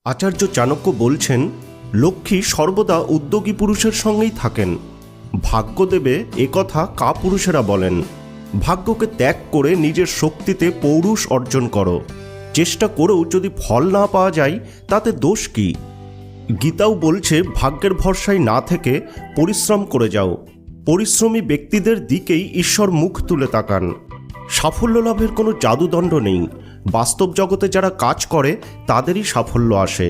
আচার্য চাণক্য বলছেন, লক্ষ্মী সর্বদা উদ্যোগী পুরুষের সঙ্গেই থাকেন। ভাগ্য দেবে একথা কাপুরুষেরা বলেন। ভাগ্যকে ত্যাগ করে নিজের শক্তিতে পৌরুষ অর্জন করো। চেষ্টা করেও যদি ফল না পাওয়া যায় তাতে দোষ কি? গীতাও বলছে, ভাগ্যের ভরসায় না থেকে পরিশ্রম করে যাও। পরিশ্রমী ব্যক্তিদের দিকেই ঈশ্বর মুখ তুলে তাকান। সাফল্য লাভের কোনো জাদুদণ্ড নেই। বাস্তব জগতে যারা কাজ করে তাদেরই সাফল্য আসে।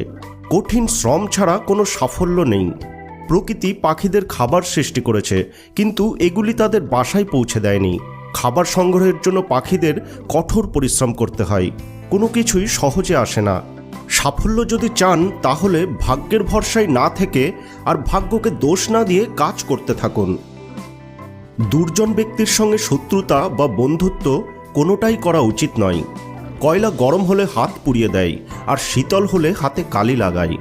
কঠিন শ্রম ছাড়া কোনো সাফল্য নেই। প্রকৃতি পাখিদের খাবার সৃষ্টি করেছে, কিন্তু এগুলি তাদের বাসায় পৌঁছে দেয়নি। খাবার সংগ্রহের জন্য পাখিদের কঠোর পরিশ্রম করতে হয়। কোনো কিছুই সহজে আসে না। সাফল্য যদি চান তাহলে ভাগ্যের ভরসায় না থেকে আর ভাগ্যকে দোষ না দিয়ে কাজ করতে থাকুন। দুর্জন ব্যক্তির সঙ্গে শত্রুতা বা বন্ধুত্ব কোনোটাই করা উচিত নয়। কয়লা গরম হলে হাত পুড়িয়ে দেয়, আর শীতল হলে হাতে কালি লাগায়।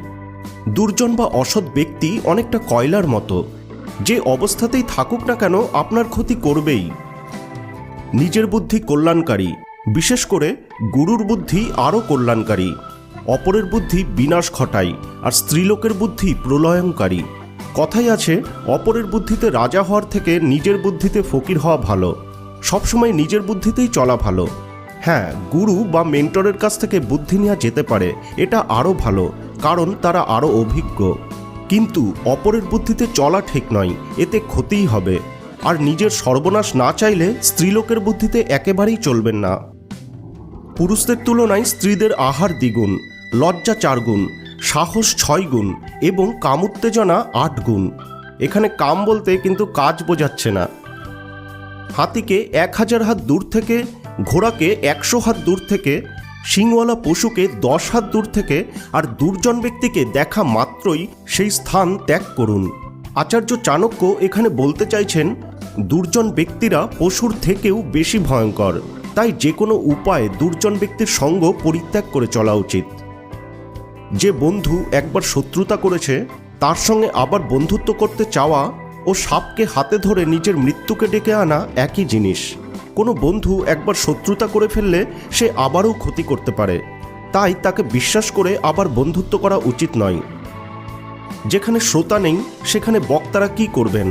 দুর্জন বা অসৎ ব্যক্তি অনেকটা কয়লার মতো, যে অবস্থাতেই থাকুক না কেন আপনার ক্ষতি করবেই। নিজের বুদ্ধি কল্যাণকারী, বিশেষ করে গুরুর বুদ্ধি আরও কল্যাণকারী। অপরের বুদ্ধি বিনাশ ঘটায়, আর স্ত্রীলোকের বুদ্ধি প্রলয়ঙ্কারী। কথাই আছে, অপরের বুদ্ধিতে রাজা হওয়ার থেকে নিজের বুদ্ধিতে ফকির হওয়া ভালো। সবসময় নিজের বুদ্ধিতেই চলা ভালো। হ্যাঁ, গুরু বা মেন্টরের কাছ থেকে বুদ্ধি নেওয়া যেতে পারে, এটা আরও ভালো, কারণ তারা আরও অভিজ্ঞ। কিন্তু অপরের বুদ্ধিতে চলা ঠিক নয়, এতে ক্ষতিই হবে। আর নিজের সর্বনাশ না চাইলে স্ত্রীলোকের বুদ্ধিতে একেবারেই চলবেন না। পুরুষদের তুলনায় স্ত্রীদের আহার দ্বিগুণ, লজ্জা 4 গুণ, সাহস 6 গুণ এবং কামোত্তেজনা 8 গুণ। এখানে কাম বলতে কিন্তু কাজ বোঝাচ্ছে না। হাতিকে 1000 হাত দূর থেকে, ঘোড়াকে 100 হাত দূর থেকে, শিংওয়ালা পশুকে 10 হাত দূর থেকে, আর দুর্জন ব্যক্তিকে দেখা মাত্রই সেই স্থান ত্যাগ করুন। আচার্য চাণক্য এখানে বলতে চাইছেন, দুর্জন ব্যক্তিরা পশুর থেকেও বেশি ভয়ঙ্কর। তাই যে কোনো উপায়ে দুর্জন ব্যক্তির সঙ্গ পরিত্যাগ করে চলা উচিত। যে বন্ধু একবার শত্রুতা করেছে তার সঙ্গে আবার বন্ধুত্ব করতে চাওয়া ও সাপকে হাতে ধরে নিজের মৃত্যুকে ডেকে আনা একই জিনিস। কোনো বন্ধু একবার শত্রুতা করে ফেললে সে আবারও ক্ষতি করতে পারে, তাই তাকে বিশ্বাস করে আবার বন্ধুত্ব করা উচিত নয়। যেখানে শ্রোতা নেই সেখানে বক্তারা কি করবেন?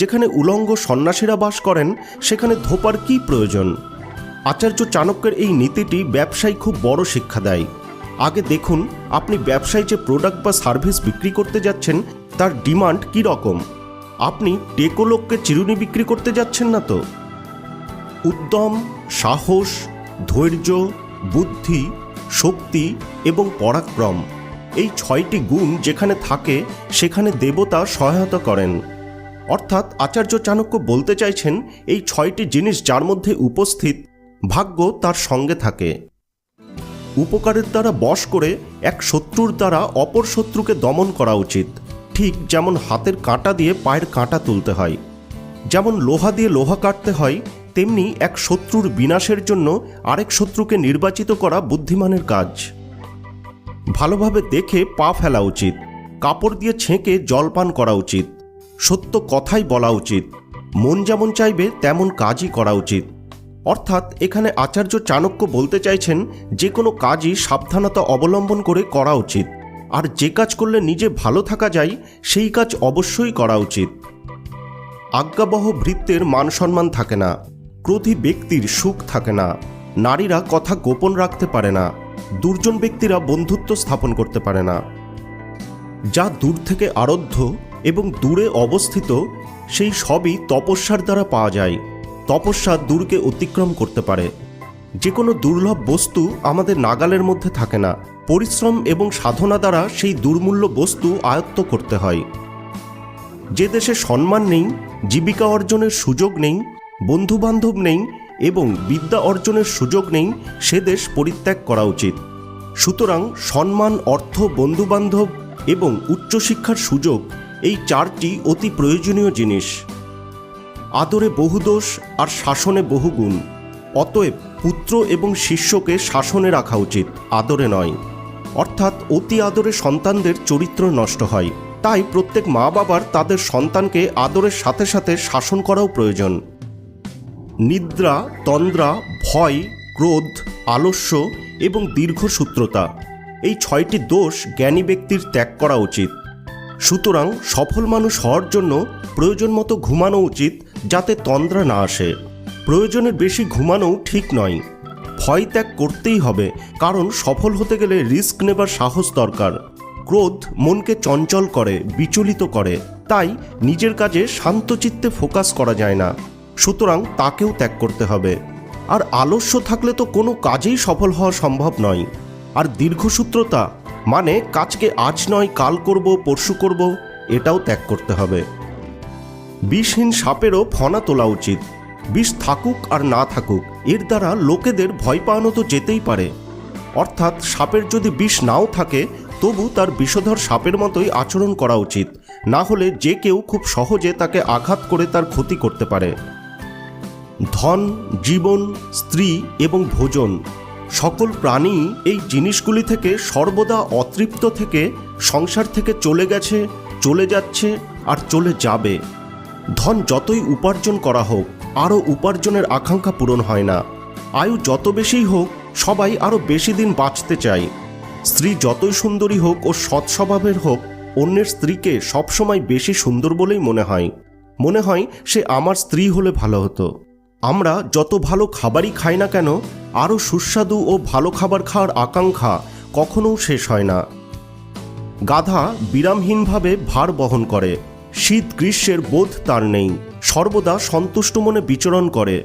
যেখানে উলঙ্গ সন্ন্যাসীরা বাস করেন সেখানে ধোপার কি প্রয়োজন? আচার্য চাণক্যের এই নীতিটি ব্যবসায় খুব বড় শিক্ষা দেয়। আগে দেখুন, আপনি ব্যবসায় যে প্রোডাক্ট বা সার্ভিস বিক্রি করতে যাচ্ছেন তার ডিমান্ড কী রকম। আপনি টেকো লোককে চিরুনি বিক্রি করতে যাচ্ছেন না তো। উদ্যম, সাহস, ধৈর্য, বুদ্ধি, শক্তি এবং পরাক্রম, এই 6টি গুণ যেখানে থাকে সেখানে দেবতা সহায়তা করেন। অর্থাৎ আচার্য চাণক্য বলতে চাইছেন, এই 6টি জিনিস যার মধ্যে উপস্থিত, ভাগ্য তার সঙ্গে থাকে। উপকারের দ্বারা বশ করে এক শত্রুর দ্বারা অপর শত্রুকে দমন করা উচিত। ঠিক যেমন হাতের কাঁটা দিয়ে পায়ের কাঁটা তুলতে হয়, যেমন লোহা দিয়ে লোহা কাটতে হয়, তেমনি এক শত্রুর বিনাশের জন্য আরেক শত্রুকে নির্বাচিত করা বুদ্ধিমানের কাজ। ভালোভাবে দেখে পা ফেলা উচিত। কাপড় দিয়ে ছেঁকে জলপান করা উচিত। সত্য কথাই বলা উচিত। মন যেমন চাইবে তেমন কাজই করা উচিত। অর্থাৎ এখানে আচার্য চাণক্য বলতে চাইছেন, যে কোনো কাজই সাবধানতা অবলম্বন করে করা উচিত। আর যে কাজ করলে নিজে ভালো থাকা যায় সেই কাজ অবশ্যই করা উচিত। আজ্ঞাবহ ভৃত্যের মান সম্মান থাকে না। ক্রোধী ব্যক্তির সুখ থাকে না। নারীরা কথা গোপন রাখতে পারে না। দুর্জন ব্যক্তিরা বন্ধুত্ব স্থাপন করতে পারে না। যা দূর থেকে আরাধ্য এবং দূরে অবস্থিত সেই সবই তপস্যার দ্বারা পাওয়া যায়। তপস্যা দূরকে অতিক্রম করতে পারে। যে কোনো দুর্লভ বস্তু আমাদের নাগালের মধ্যে থাকে না। পরিশ্রম এবং সাধনা দ্বারা সেই দুর্মূল্য বস্তু আয়ত্ত করতে হয়। যে দেশে সম্মান নেই, জীবিকা অর্জনের সুযোগ নেই, বন্ধুবান্ধব নেই এবং বিদ্যা অর্জনের সুযোগ নেই, সে দেশ পরিত্যাগ করা উচিত। সুতরাং সম্মান, অর্থ, বন্ধুবান্ধব এবং উচ্চশিক্ষার সুযোগ, এই 4টি অতি প্রয়োজনীয় জিনিস। আদরে বহু দোষ আর শাসনে বহু গুণ। অতএব পুত্র এবং শিষ্যকে শাসনে রাখা উচিত, আদরে নয়। অর্থাৎ অতি আদরে সন্তানদের চরিত্র নষ্ট হয়। তাই প্রত্যেক মা বাবার তাদের সন্তানকে আদরের সাথে সাথে শাসন করাও প্রয়োজন। নিদ্রা, তন্দ্রা, ভয়, ক্রোধ, আলস্য এবং দীর্ঘসূত্রতা, এই 6টি দোষ জ্ঞানী ব্যক্তির ত্যাগ করা উচিত। সুতরাং সফল মানুষ হওয়ার জন্য প্রয়োজন মতো ঘুমানো উচিত, যাতে তন্দ্রা না আসে। প্রয়োজনের বেশি ঘুমানোও ঠিক নয়। ভয় ত্যাগ করতেই হবে, কারণ সফল হতে গেলে রিস্ক নেবার সাহস দরকার। ক্রোধ মনকে চঞ্চল করে, বিচলিত করে, তাই নিজের কাজে শান্তচিত্তে ফোকাস করা যায় না। সুতরাং তাকেও ত্যাগ করতে হবে। আর আলস্য থাকলে তো কোনো কাজেই সফল হওয়া সম্ভব নয়। আর দীর্ঘসূত্রতা মানে কাজকে আজ নয় কাল করব, পরশু করব, এটাও ত্যাগ করতে হবে। বিষহীন সাপেরও ফনা তোলা উচিত। বিষ থাকুক আর না থাকুক, এর দ্বারা লোকেদের ভয় পাওয়ানো তো যেতেই পারে। অর্থাৎ সাপের যদি বিষ নাও থাকে, তবু তার বিষধর সাপের মতোই আচরণ করা উচিত, না হলে যে কেউ খুব সহজে তাকে আঘাত করে তার ক্ষতি করতে পারে। ধন, জীবন, স্ত্রী এবং ভোজন, সকল প্রাণী এই জিনিসগুলি থেকে সর্বদা অতৃপ্ত থেকে সংসার থেকে চলে গেছে, চলে যাচ্ছে আর চলে যাবে। ধন যতই উপার্জন করা হোক, আরও উপার্জনের আকাঙ্ক্ষা পূরণ হয় না। আয়ু যত বেশিই হোক, সবাই আরও বেশি দিন বাঁচতে চায়। স্ত্রী যতই সুন্দরী হোক ও সৎ স্বভাবের হোক, অন্যের স্ত্রীকে সবসময় বেশি সুন্দর বলেই মনে হয় সে আমার স্ত্রী হলে ভালো হতো। আমরা যত ভালো খাবারই খাই না কেন, আরও সুস্বাদু ও ভালো খাবার খাওয়ার আকাঙ্ক্ষা কখনও শেষ হয় না। গাধা বিরামহীনভাবে ভার বহন করে, শীত গ্রীষ্মের বোধ তার নেই, সর্বদা সন্তুষ্ট মনে বিচরণ করে।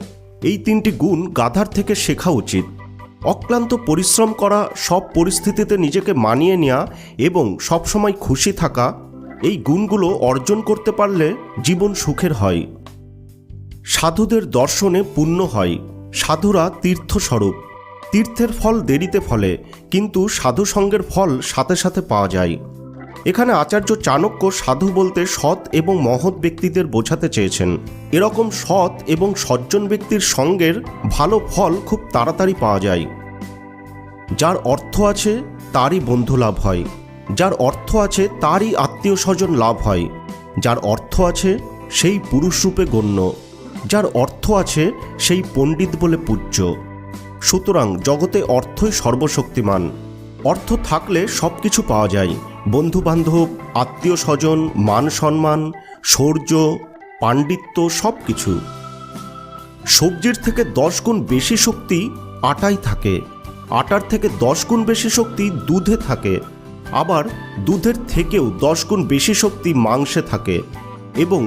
এই 3টি গুণ গাধার থেকে শেখা উচিত। অক্লান্ত পরিশ্রম করা, সব পরিস্থিতিতে নিজেকে মানিয়ে নেওয়া এবং সবসময় খুশি থাকা, এই গুণগুলো অর্জন করতে পারলে জীবন সুখের হয়। সাধুদের দর্শনে পুণ্য হয়। সাধুরা তীর্থস্বরূপ। তীর্থের ফল দেরিতে ফলে, কিন্তু সাধু সঙ্গের ফল সাথে সাথে পাওয়া যায়। এখানে আচার্য চাণক্য সাধু বলতে সৎ এবং মহৎ ব্যক্তিদের বোঝাতে চেয়েছেন। এরকম সৎ এবং সজ্জন ব্যক্তির সঙ্গের ভালো ফল খুব তাড়াতাড়ি পাওয়া যায়। যার অর্থ আছে তারই বন্ধু লাভ হয়, যার অর্থ আছে তারই আত্মীয় স্বজন লাভ হয়, যার অর্থ আছে সেই পুরুষরূপে গণ্য, যার অর্থ আছে সেই পণ্ডিত বলে পূজ্য। সুতরাং জগতে অর্থই সর্বশক্তিমান। অর্থ থাকলে সব কিছু পাওয়া যায়, বন্ধু বান্ধব, আত্মীয় স্বজন, মান সম্মান, শৌর্য, পাণ্ডিত্য, সব কিছু। সবজির থেকে 10 গুণ বেশি শক্তি আটায় থাকে, আটার থেকে 10 গুণ বেশি শক্তি দুধে থাকে, আবার দুধের থেকেও 10 গুণ বেশি শক্তি মাংসে থাকে, এবং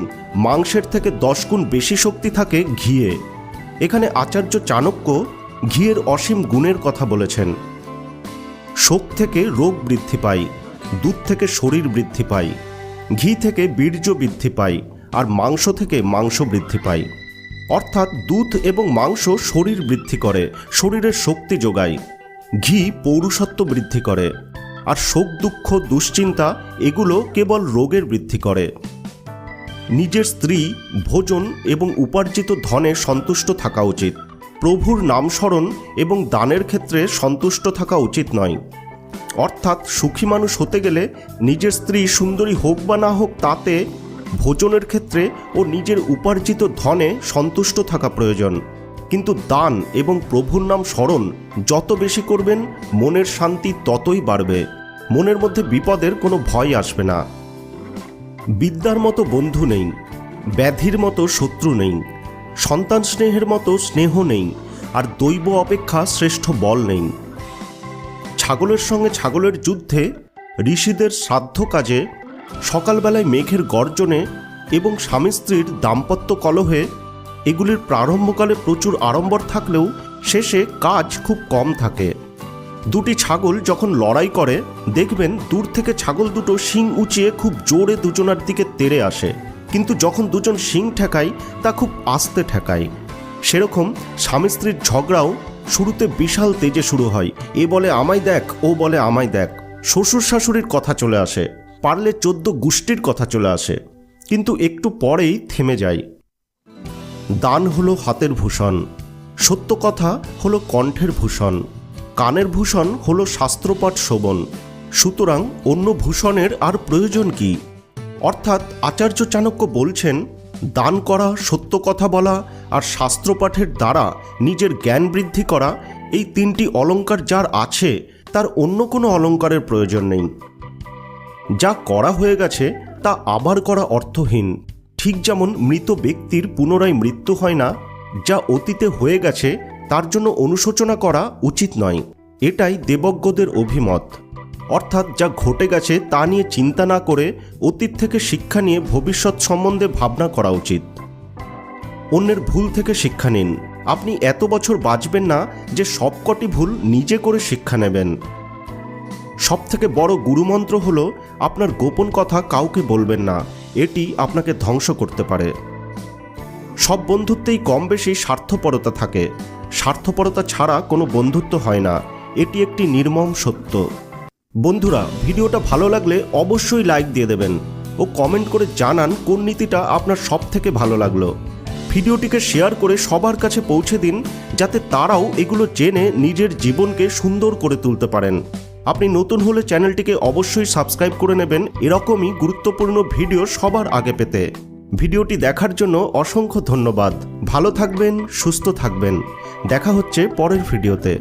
মাংসের থেকে 10 গুণ বেশি শক্তি থাকে ঘিয়ে। এখানে আচার্য চাণক্য ঘিয়ের অসীম গুণের কথা বলেছেন। শোক থেকে রোগ বৃদ্ধি পায়, দুধ থেকে শরীর বৃদ্ধি পায়, ঘি থেকে বীর্য বৃদ্ধি পায়, আর মাংস থেকে মাংস বৃদ্ধি পায়। অর্থাৎ দুধ এবং মাংস শরীর বৃদ্ধি করে, শরীরের শক্তি যোগায়। ঘি পৌরুষত্ব বৃদ্ধি করে, আর শোক, দুঃখ, দুশ্চিন্তা এগুলো কেবল রোগের বৃদ্ধি করে। নিজের স্ত্রী, ভোজন এবং উপার্জিত ধনে সন্তুষ্ট থাকা উচিত। প্রভুর নাম স্মরণ এবং দানের ক্ষেত্রে সন্তুষ্ট থাকা উচিত নয়। অর্থাৎ সুখী মানুষ হতে গেলে নিজের স্ত্রী সুন্দরী হোক বা না হোক তাতে, ভোজনের ক্ষেত্রে ও নিজের উপার্জিত ধনে সন্তুষ্ট থাকা প্রয়োজন। কিন্তু দান এবং প্রভুর নাম স্মরণ যত বেশি করবেন, মনের শান্তি ততই বাড়বে, মনের মধ্যে বিপদের কোনো ভয় আসবে না। বিদ্যার মতো বন্ধু নেই, ব্যাধির মতো শত্রু নেই, সন্তান স্নেহের মতো স্নেহ নেই, আর দৈব অপেক্ষা শ্রেষ্ঠ বল নেই। ছাগলের সঙ্গে ছাগলের যুদ্ধে, ঋষিদের শ্রাদ্ধ কাজে, সকালবেলায় মেঘের গর্জনে এবং স্বামী স্ত্রীর দাম্পত্য কলহে, এগুলির প্রারম্ভকালে প্রচুর আড়ম্বর থাকলেও শেষে কাজ খুব কম থাকে। দুটি ছাগল যখন লড়াই করে, দেখবেন দূর থেকে ছাগল দুটো শিং উঁচিয়ে খুব জোরে দুজনার দিকে তেড়ে আসে, কিন্তু যখন দুজন শিং ঠেকায় তা খুব আস্তে ঠেকায়। সেরকম স্বামী স্ত্রীর ঝগড়াও শুরুতে বিশাল তেজে শুরু হয়, এ বলে আমায় দেখ, ও বলে আমায় দেখ, শ্বশুর শাশুড়ির কথা চলে আসে, পারলে 14 গোষ্ঠীর কথা চলে আসে, কিন্তু একটু পরেই থেমে যায়। দান হলো হাতের ভূষণ, সত্য কথা হলো কণ্ঠের ভূষণ, কানের ভূষণ হলো শাস্ত্রপাঠ শোভন। সুতরাং অন্য ভূষণের আর প্রয়োজন কি? অর্থাৎ আচার্য চাণক্য বলছেন, দান করা, সত্য কথা বলা আর শাস্ত্রপাঠের দ্বারা নিজের জ্ঞান বৃদ্ধি করা, এই 3টি অলঙ্কার যার আছে তার অন্য কোনো অলংকারের প্রয়োজন নেই। যা করা হয়ে গেছে তা আবার করা অর্থহীন। ঠিক যেমন মৃত ব্যক্তির পুনরায় মৃত্যু হয় না, যা অতীতে হয়ে গেছে তার জন্য অনুশোচনা করা উচিত নয়। এটাই দেবজ্ঞদের অভিমত। অর্থাৎ যা ঘটে গেছে তা নিয়ে চিন্তা না করে অতীত থেকে শিক্ষা নিয়ে ভবিষ্যৎ সম্বন্ধে ভাবনা করা উচিত। অন্যের ভুল থেকে শিক্ষা নিন। আপনি এত বছর বাঁচবেন না যে সবকটি ভুল নিজে করে শিক্ষা নেবেন। সবথেকে বড় গুরুমন্ত্র হলো আপনার গোপন কথা কাউকে বলবেন না। এটি আপনাকে ধ্বংস করতে পারে। সব বন্ধুত্বেই কম বেশি স্বার্থপরতা থাকে। স্বার্থপরতা ছাড়া কোনো বন্ধুত্ব হয় না। এটি একটি নির্মম সত্য। বন্ধুরা, ভিডিওটা ভালো লাগলে অবশ্যই লাইক দিয়ে দেবেন ও কমেন্ট করে জানান কোন নীতিটা আপনার সব থেকে ভালো লাগলো। ভিডিওটিকে শেয়ার করে সবার কাছে পৌঁছে দিন, যাতে তারাও এগুলো জেনে নিজের জীবনকে সুন্দর করে তুলতে পারেন। আপনি নতুন হলে চ্যানেলটিকে অবশ্যই সাবস্ক্রাইব করে নেবেন এরকমই গুরুত্বপূর্ণ ভিডিও সবার আগে পেতে। ভিডিওটি দেখার জন্য অসংখ্য ধন্যবাদ। ভালো থাকবেন, সুস্থ থাকবেন। দেখা হচ্ছে পরের ভিডিওতে।